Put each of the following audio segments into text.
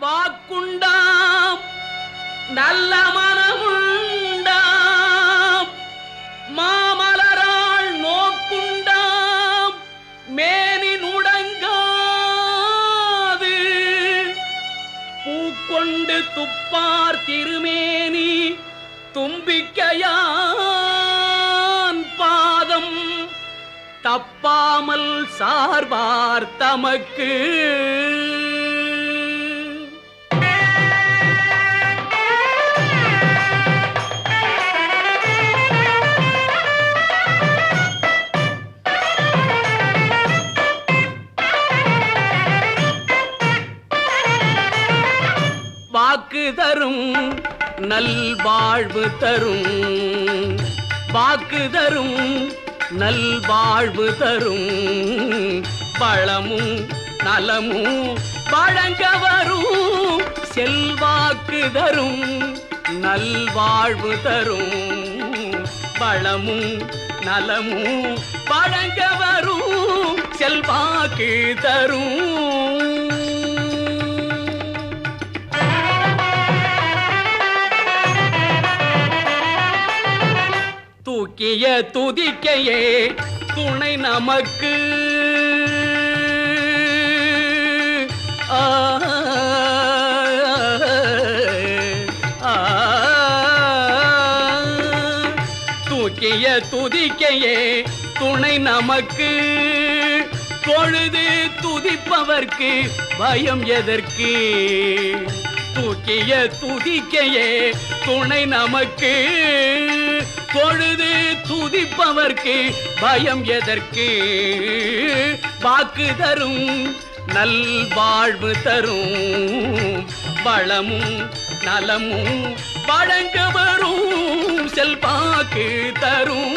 வாக்குண்டாம் நல்ல மனமுண்டாம் மாமலராள் நோக்குண்டாம் மேனி நுடங்காது பூக்கொண்டு துப்பார் திருமேனி தும்பிக்கையான் பாதம் தப்பாமல் சார்பார் தமக்கு வாக்கு தரும் நல்வாழ்வு தரும் வாக்கு தரும் நல்வாழ்வு தரும் பழமும் நலமும் வழங்க வரும் செல்வாக்கு தரும் நல்வாழ்வு தரும் பழமும் நலமும் வழங்க வரும் செல்வாக்கு தரும் தூக்கிய துதிக்கையே துணை நமக்கு தூக்கிய துதிக்கையே துணை நமக்கு பொழுது துதிப்பவர்க்கு பயம் எதற்கு தூக்கிய துதிக்கையே துணை நமக்கு பொழுது துதிப்பவர்க்கு பயம் எதற்கு வாக்கு தரும் நல்வாழ்வு தரும் வளமும் நலமும் வழங்க வரும் செல்வாக்கு தரும்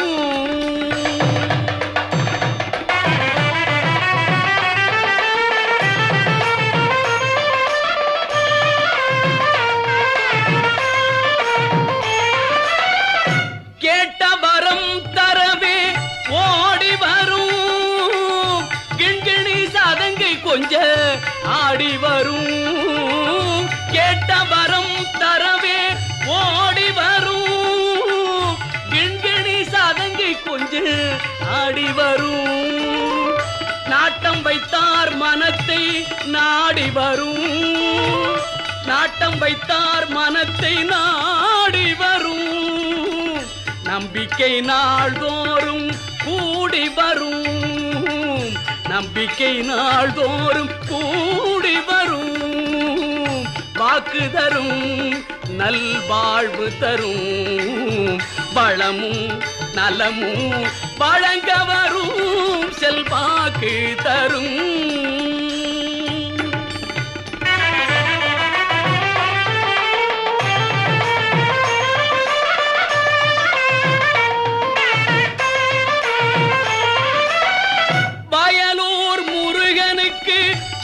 கொஞ்ச ஆடி வரும் கேட்ட வரம் தரவே ஓடி வரும் கிண்கிணி சதங்கை கொஞ்ச ஆடி வரும் நாட்டம் வைத்தார் மனத்தை நாடி வரும் நாட்டம் வைத்தார் மனத்தை நாடி வரும் நம்பிக்கை நாள்தோறும் கூடி வரும் நம்பிக்கை நாள்தோறும் கூடி வரும் வாக்கு தரும் நல்வாழ்வு தரும் வளமும் நலமும் வழங்க வரும் செல்வாக்கு தரும்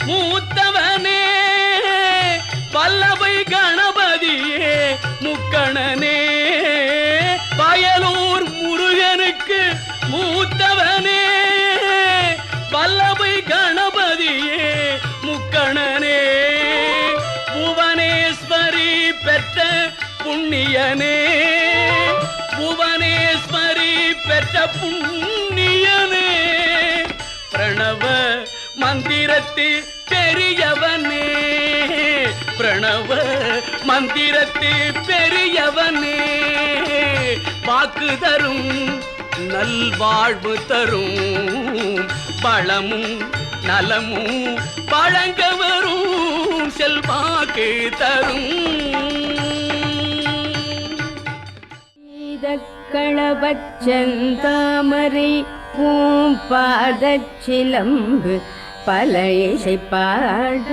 மூத்தவனே பல்லவை கணபதியே முக்கணனே வயலூர் முருகனுக்கு மூத்தவனே பல்லவை கணபதியே முக்கணனே புவனேஸ்வரி பெற்ற புண்ணியனே புவனேஸ்வரி பெற்ற புண்ணியனே பிரணவ மந்திரத்து பெரியவனே பிரணவ மந்திரத்து பெரியவனே வாக்கு தரும் நல்வாழ்வு தரும் பழமும் நலமும் வழங்க வரும் செல்வாக்கு தரும் களவச்சந்தாமரை பூம்பாதச்சிலம்பு பல இசை பாட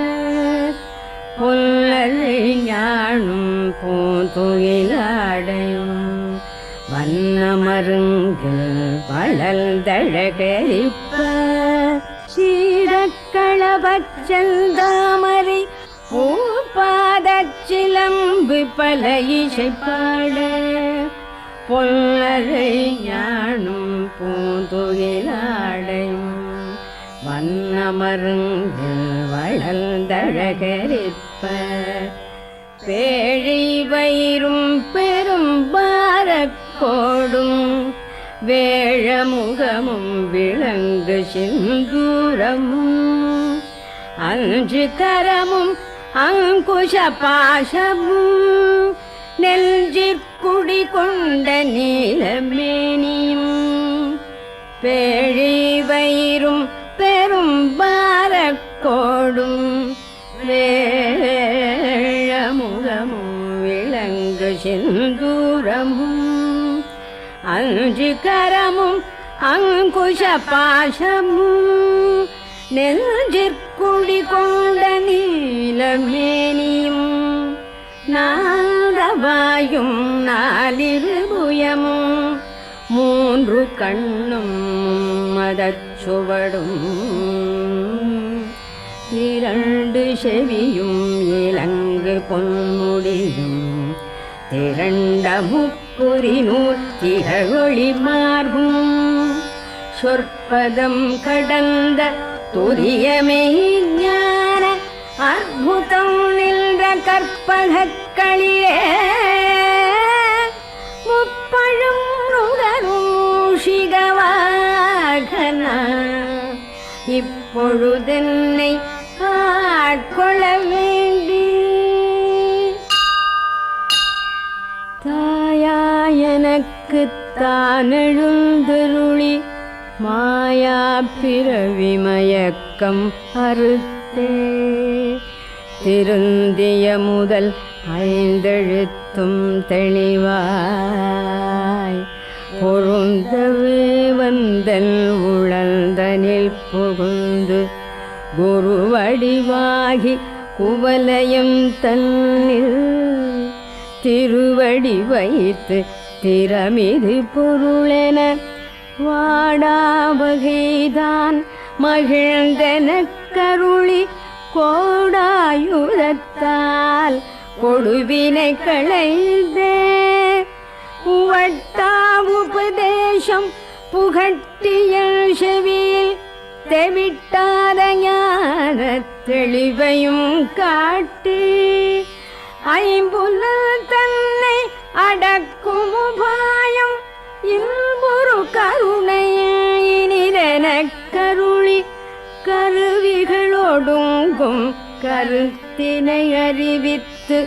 புல்லரை ஞானும் பூந்துயிலாடையும் வண்ணமருங்கில் வளர்ந்தழகரிப்ப சீரக்களவச்சந்தாமரை பூம்பாதச்சிலம்பு பல இசை பாட புல்லரை ஞானும் பூந்துயிலாடையும் வண்ணமருங்கில் வளர்ந்தழகரிப்ப பேழை வயிறும் பெரும் பாரக்கோடும் வேழமுகமும் விளங்கு சிந்தூரமும் அஞ்சு கரமும் அங்குஷ பாசமும் நெஞ்சிற்குடி கொண்ட நீலமேனியும் பேழை வயிறும் பெரும் பாரக்கோடும் வேழமுகமும் விளங்கு சிந்தூரமும் அஞ்சு கரமும் அங்குஷ பாசமும் நெஞ்சிற்குடி கொண்ட நீலமேனியும் நாதவாயும் நாலிருபுயமும் மூன்று கண்ணும் மதச்சுவடும் இரண்டு செவியும் இலங்கு பொன்முடியும் திரண்ட முப்புரிநூல் திகழொளி மார்பும் சொற்பதம் கடந்த துரியமே ஞான அற்புதம் நின்ற கற்பகக்களிலே முப்பழும் நுகரும் சிகவாகன இப்பொழுதென்னை ஆட்கொள்ள வேண்டி தாயா எனக்கு தான் எழுந்தருளி மாயா பிறவி மயக்கம் அறுத்தே திருந்திய முதல் ஐந்தெழுத்தும் தெளிவாய் பொருந்தவே வந்தல் உழந்தனில் புகுந்து குருவடிவாகி குவலயம் தன்னில் திருவடி வைத்து திறமிது பொருளென வாடாவகைதான் மகிழ்ந்தெனக் கருளி கோடாயுதத்தால் கொடுவினை களைந்தே வட்டாவுபதேசம் புகட்டிய செவியில் தெவிட்டாத ஞான தெளிவையும் காட்டி ஐம்புல தன்னை அடக்கும் உபாயம் இன்புறு கருணையினிதெனக் கருளி கருவிகளோடுங்கும் கருத்தினை அறிவித்து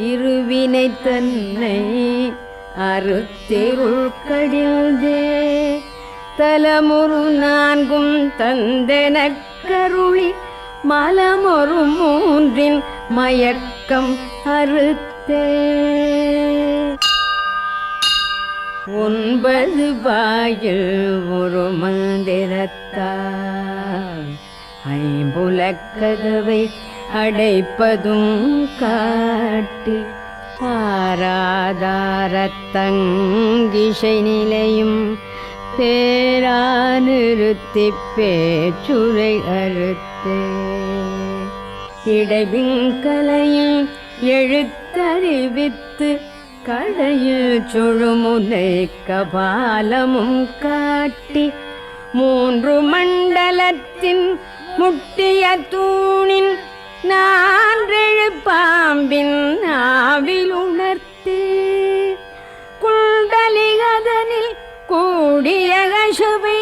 இருவினை தன்னை அறுத்திருள் கடில்தே தலமுறு நான்கும் தந்தெனக் கருளி மலமொரு மூன்றின் மயக்கம் அறுத்தே ஒன்பது வாயில் ஒரு மந்திரத்தால் ஐம்புலக்கதவை அடைப்பதும் காட்டி ஆராதாரத்தங்கிசை நிலையும் பேரா நிறுத்தி பேச்சுரை அறுத்தே இடைவிங்கலையும் எழுத்தறிவித்து கடையில் சுழுமுனை கபாலமும் காட்டி மூன்று மண்டலத்தின் முட்டிய தூணின் நான்றெழு பாம்பின் ஆவில் உணர்த்து குண்டலிகதனில் கூடிய கசுவை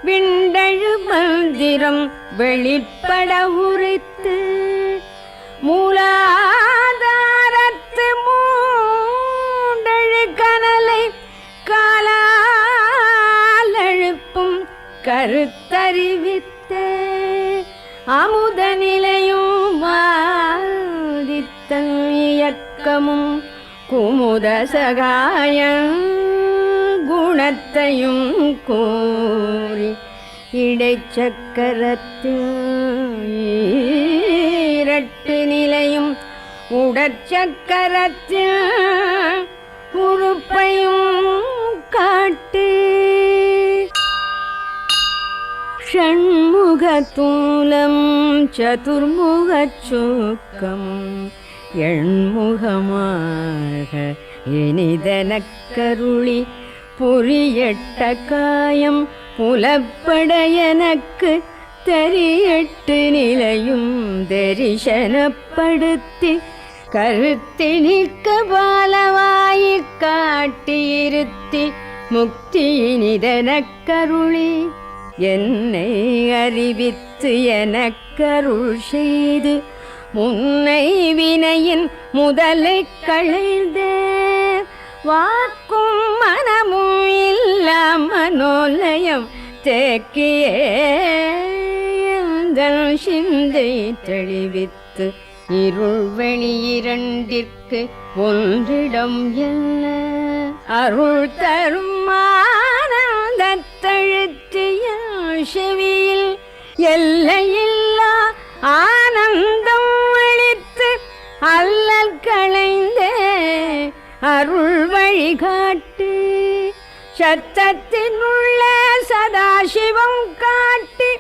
விண்டழு மந்திரம் வெளிப்பட உரைத்து மூலாதாரத்து மூண்டழு கனலை காலால் எழுப்பும் கருத்தறிவித்தே அமுத நிலையும் வாதித்தன் இயக்கமும் குமுத சகாய குணத்தையும் கூறி இடைச்சக்கரத்தில் இரட்டு நிலையும் உடற்சக்கரத்தில் உறுப்பையும் காட்டு ஷண்முகத்தூலம் சதுர்முகச்சூக்கம் எண்முகமாக இனிதனக் கருளி புரியட்ட காயம் புலப்பட எனக்கு தரியெட்டு நிலையும் தரிசனப்படுத்தி கருத்தி நிற்க பாலவாயிக் காட்டியிருத்தி முக்தியினிதனக்கருளி என்னை அறிவித்து எனக்கருள் செய்து முன்னை வினையின் முதலை களைந்தே வாக்கும் மனமும் இல்லா மனோலயம் தேக்கியே எந்தன் சிந்தை தெளிவித்து இருள் வெளியிரண்டிற்கு ஒன்றிடம் என்ன அருள் தரும் ஆனந்தத்தழுத்திய செவியில் எல்லையில்லா ஆனந்தம் அளித்து அல்லல் களைந்தே அருள் வழிகாட்டு சத்தத்தினுள்ள சதாசிவம் காட்டி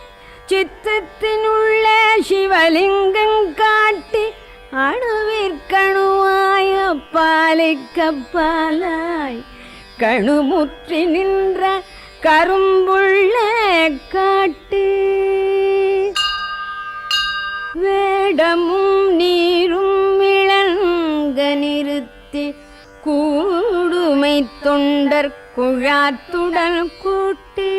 சித்தத்தினுள்ள சிவலிங்கம் காட்டி அணுவிற்கணுவாய பாலிக்கப்பாலாய் கணுமுற்றி நின்ற கரும்புள்ள காட்டு வேடமும் நீரும் இளங்க நிறுத்தி கூடுமை தொண்டர் குழாத்துடன் கூட்டி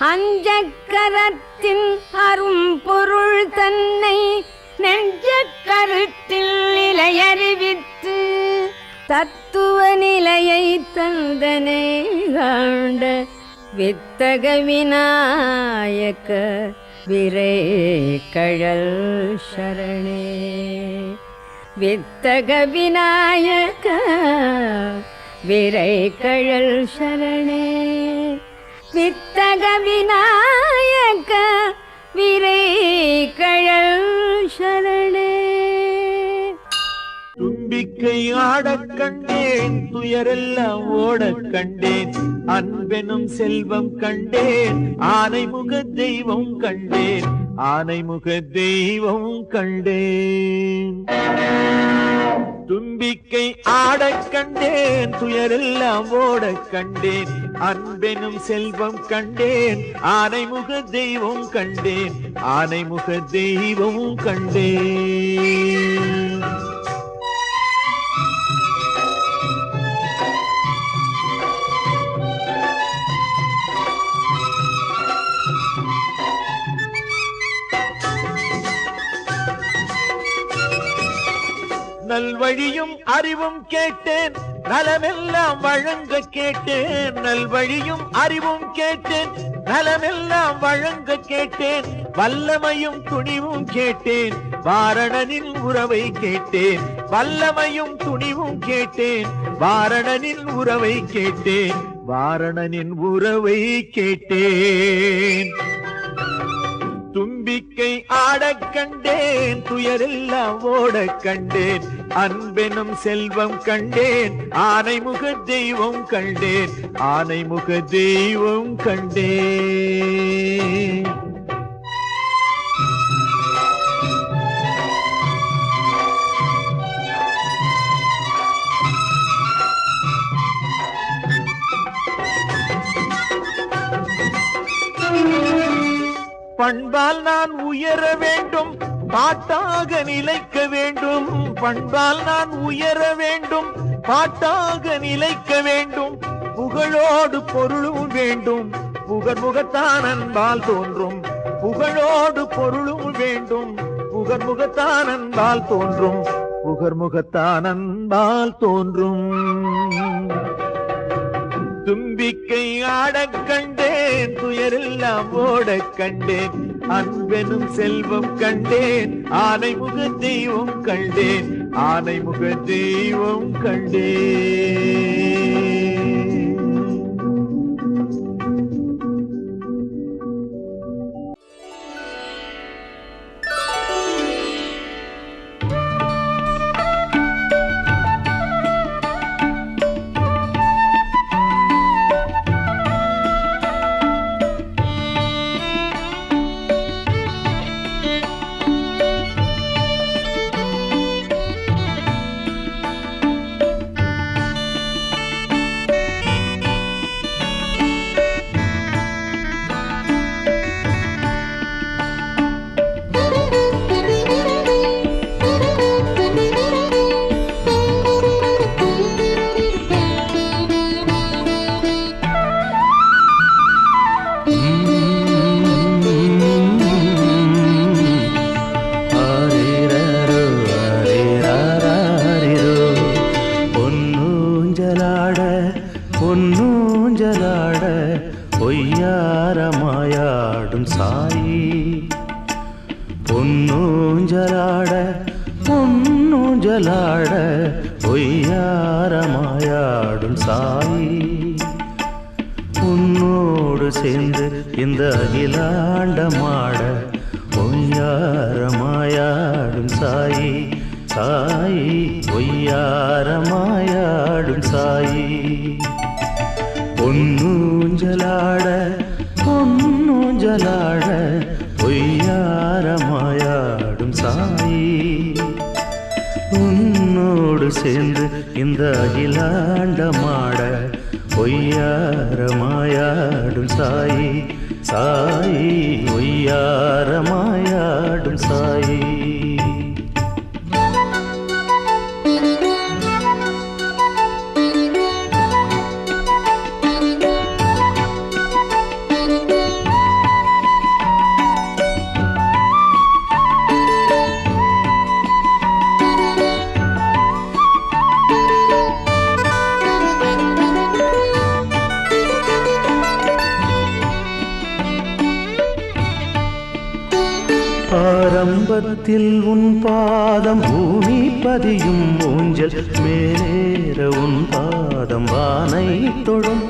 அஞ்சக்கரத்தின் அரும்பொருள் தன்னை நெஞ்ச கருத்தில் நிலையறிவித்து தத்துவ நிலையை தந்தனை காண்ட வித்தக விநாயக விரை கழல் சரணே வித்தக விநாயக விரை கழல் சரணே வித்தக விநாயக விரை கழல் சரணே தும்பிக்கை ஆடக் கண்டேன் துயரெல்லாம் ஓடக் கண்டேன் அன்பெனும் செல்வம் கண்டேன் ஆனைமுக தெய்வம் கண்டேன் ஆனைமுக தெய்வம் கண்டேன் தும்பிக்கை ஆடக் கண்டேன் துயரெல்லாம் ஓடக் கண்டேன் அன்பெனும் செல்வம் கண்டேன் ஆனைமுக தெய்வம் கண்டேன் ஆனைமுக தெய்வம் கண்டேன் நல்வழியும் அறிவும் கேட்டேன் நலமெல்லாம் வழங்க கேட்டேன் நல்வழியும் அறிவும் கேட்டேன் நலமெல்லாம் வழங்க கேட்டேன் வல்லமையும் துணிவும் கேட்டேன் வாரணனின் உறவை கேட்டேன் வல்லமையும் துணிவும் கேட்டேன் வாரணனின் உறவை கேட்டேன் வாரணனின் உறவை கேட்டேன் தும்பிக்கை ஆடக் கண்டேன் துயரெல்லாம் ஓடக் கண்டேன் அன்பெனும் செல்வம் கண்டேன் ஆனைமுக தெய்வம் கண்டேன் ஆனைமுக தெய்வம் கண்டேன் பண்பால் நான் உயர வேண்டும் பாட்டாக நிலைக்க வேண்டும் பண்பால் நான் உயர வேண்டும் பாட்டாக நிலைக்க வேண்டும் புகழோடு பொருளும் வேண்டும் புகர்முகத்தான் அன்பால் தோன்றும் புகழோடு பொருளும் வேண்டும் புகர்முகத்தான் அன்பால் தோன்றும் புகர்முகத்தான் அன்பால் தோன்றும் தும்பிக்கை ஆடக் கண்டேன் துயரெல்லாம் ஓடக் கண்டேன் அன்பெனும் செல்வம் கண்டேன் ஆனைமுக தெய்வம் கண்டேன் ஆனைமுக தெய்வம் கண்டேன் பொன்னூஞ்சலாட பொய்யாரமாயாடும் சாயி உன்னோடு சேர்ந்து இந்த அகிலாண்டமாட பொய்யாரமாயாடும் சாயி சாயி பொய்யாரமாயாடும் சாயி பொன்னூஞ்சலாட பொன்னூஞ்சலாட பொய்யாரமாயாடும் சாயி உன்னோடு சேர்ந்து இந்த அகிலாண்டமாட பொய்யாரமாயாடும் சாயி சாயி பொய்யாரமாயாடும் சாயி ஆரம்பத்தில் உன் பாதம் பூமி பதியும் ஊஞ்சல் மேலேற உன் பாதம் வானை தொடும்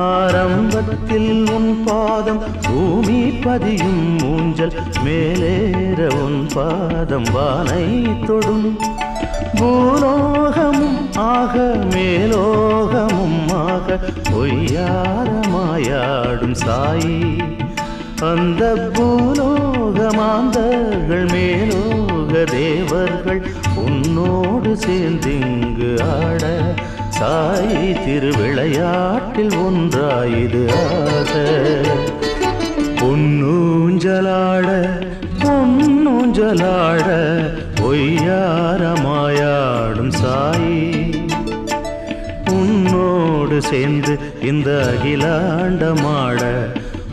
ஆரம்பத்தில் உன் பாதம் பூமி பதியும் ஊஞ்சல் மேலேற உன் பாதம் வானை தொடும் பூலோகமும் ஆக மேலோகமும் ஆக பொய்யாரமாயாடும் சாயி அந்த பூலோகமாந்தர்கள் மேலோக தேவர்கள் உன்னோடு சேர்ந்திங்கு ஆட சாயி திருவிளையாட்டில் ஒன்றாயுது ஆக பொன்னூஞ்சலாட பொன்னூஞ்சலாட பொய்யாரமாயாடும் சாயி உன்னோடு சேர்ந்து இந்த அகிலாண்டமாட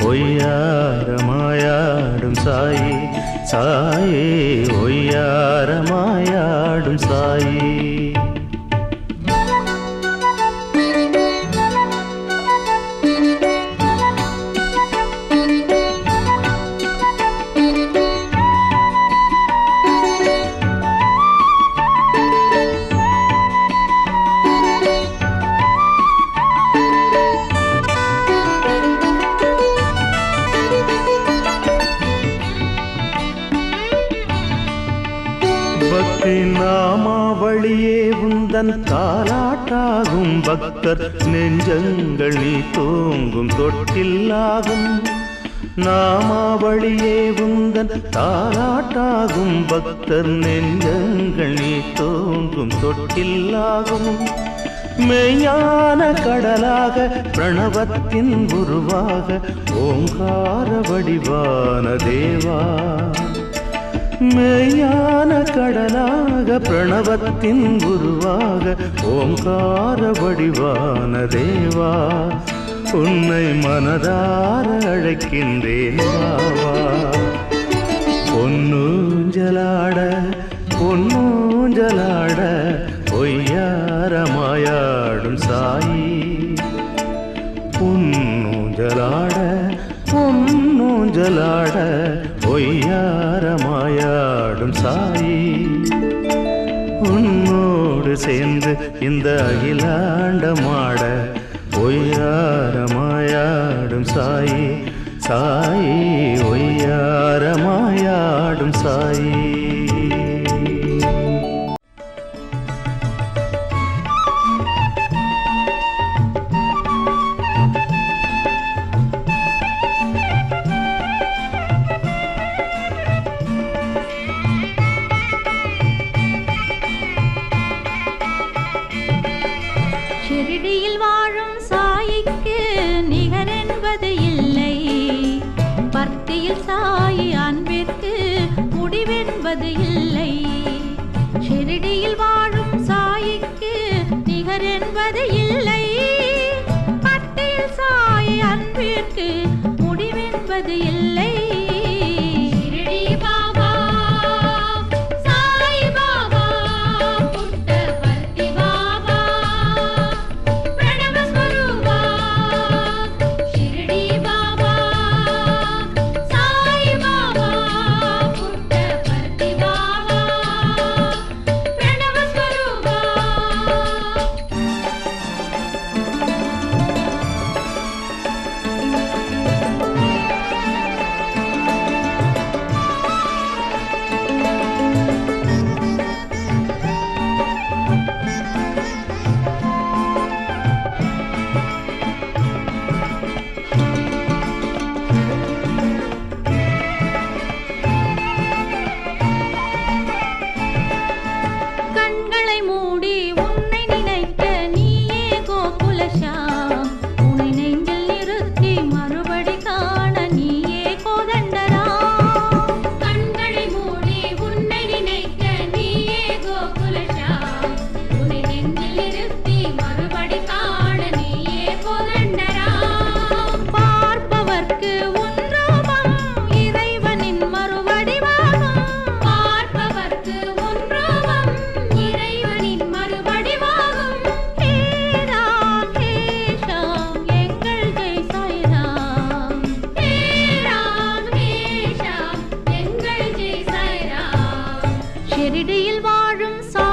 பொய்யாரமாயாடும் சாயி சாயி பொய்யாரமாயாடும் சாயி நாமாவளியே உந்தன் தாலாட்டாகும் பக்தர் நெஞ்சங்கள் நீ தூங்கும் தொட்டில்லாகும் நாமாவளியே உந்தன் தாலாட்டாகும் பக்தர் நெஞ்சங்கள் நீ தூங்கும் தொட்டில்லாகும் மெய்யான கடலாக பிரணவத்தின் உருவாக ஓங்கார வடிவான தேவா மெய்யான கடலாக பிரணவத்தின் உருவாக ஓங்கார வடிவான தேவா உன்னை மனதார அழைக்கின்றேன் வாவா பொன்னூஞ்சலாட பொன்னூஞ்சலாட பொய்யாரமாயாடும் சாயி பொன்னூஞ்சலாட பொன்னூஞ்சலாட பொய்யாரமாயாடும் சாயி உன்னோடு சேர்ந்து இந்த அகிலாண்டமாட பொய்யாரமாயாடும் சாயி சாயி பொய்யாரமாயாடும் சாயி ஷிரடியில் வாழும் சாயிக்கு நிகரென்பது இல்லை பக்தியில் சாயி அன்பிற்கு முடிவென்பது இல்லை ஷிரடியில் வாழும் சாயிக்கு நிகரென்பது இல்லை பக்தியில் சாயி அன்பிற்கு முடிவென்பது இல்லை வாழும் சாயி